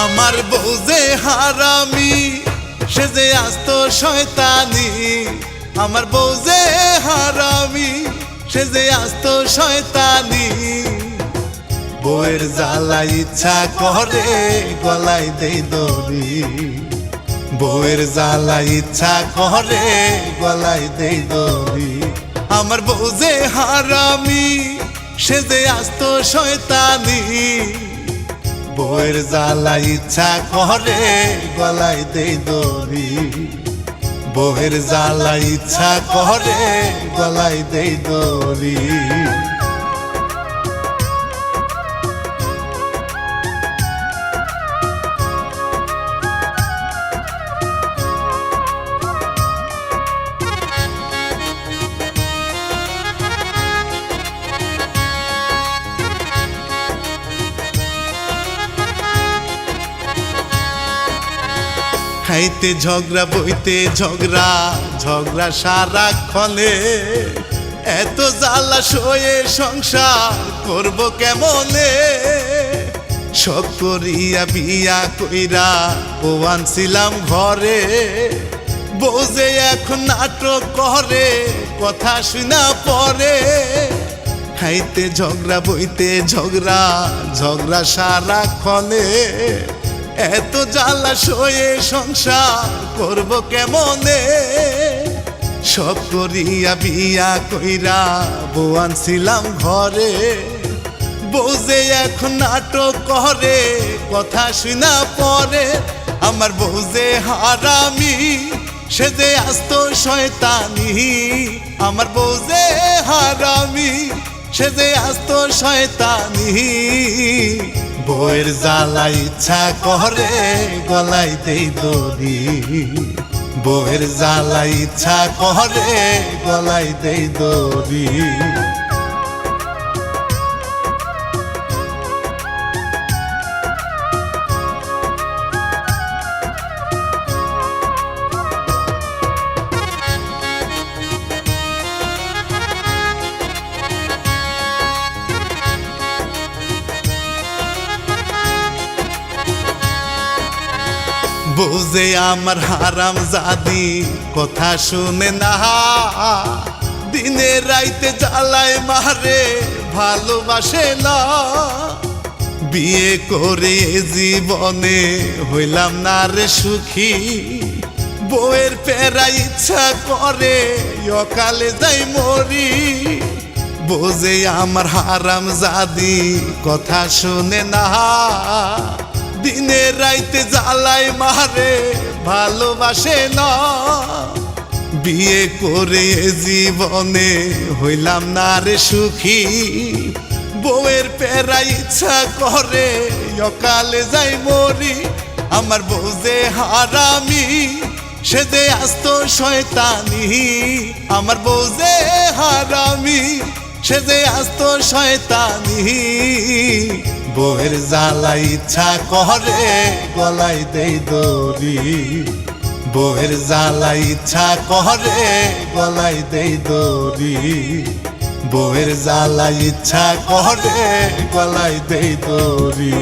আমার বউ যে হারামি, সে যে আস্ত শয়তানি। আমার বউ যে হারামি, সে যে আস্ত শয়তানি। বউয়ের জ্বালা ইচ্ছা করে গলায় দেই দড়ি। বউয়ের জ্বালা ইচ্ছা করে গলায় দেই দড়ি। আমার বউ যে হারামি, সে যে আস্ত শয়তানি। বউয়ের জ্বালা ইচ্ছা করে গলায় দেই দড়ি। বউয়ের জ্বালা ইচ্ছা করে গলায় দেই দড়ি। খাইতে ঝগড়া বইতে ঝগড়া, ঝগড়া সারাক্ষণে। এত জ্বালা সয়ে সংসার করব কেমনে। শখ করিয়া বিয়া কইরা বউ আনছিলাম ঘরে। বউ যে এখন নাটক করে কথা শুনা পরে। খাইতে ঝগড়া বইতে ঝগড়া, ঝগড়া সারাক্ষণে। এত জ্বালা সয়ে সংসার করব কেমনে। সব করিয়া বিয়া কইরা বউ আনছিলাম ঘরে। বউ যে এখন নাটক করে কথা শুনা পরে। আমার বউ যে হারামি, সে যে আস্ত শয়তানি। আমার বউ যে হারামি, সে যে আস্ত শয়তানি। বউয়ের জ্বালা ইচ্ছা করে গলায় দেই দড়ি। বউয়ের জ্বালা ইচ্ছা করে গলায় দেই দড়ি। বউ যে আমার হারাম জাদি, কথা শুনে না। দিনে রাইতে জ্বালায় মারে, ভালোবাসে না। বিয়ে করে জীবনে হইলাম না রে সুখী। বউয়ের পেরা ইচ্ছা করে অকালে যাই মরি। বউ যে আমার হারাম জাদি, কথা শুনে না। দিনে রাইতে জ্বালায় মারে, ভালোবাসে না। বিয়ে করে জীবনে হইলাম না রে সুখী। বউয়ের পেরা ইচ্ছা করে অকালে যাই মরি। আমার বউ যে হারামি, সে যে আস্ত শয়তানি। আমার বউ যে হারামি, সে যে আস্ত শয়তানি। বউয়ের জ্বালা ইচ্ছা করে গলায় দেই দড়ি। বউয়ের জ্বালা ইচ্ছা করে গলায় দেই দড়ি। বউয়ের জ্বালা ইচ্ছা করে গলায় দেই দড়ি।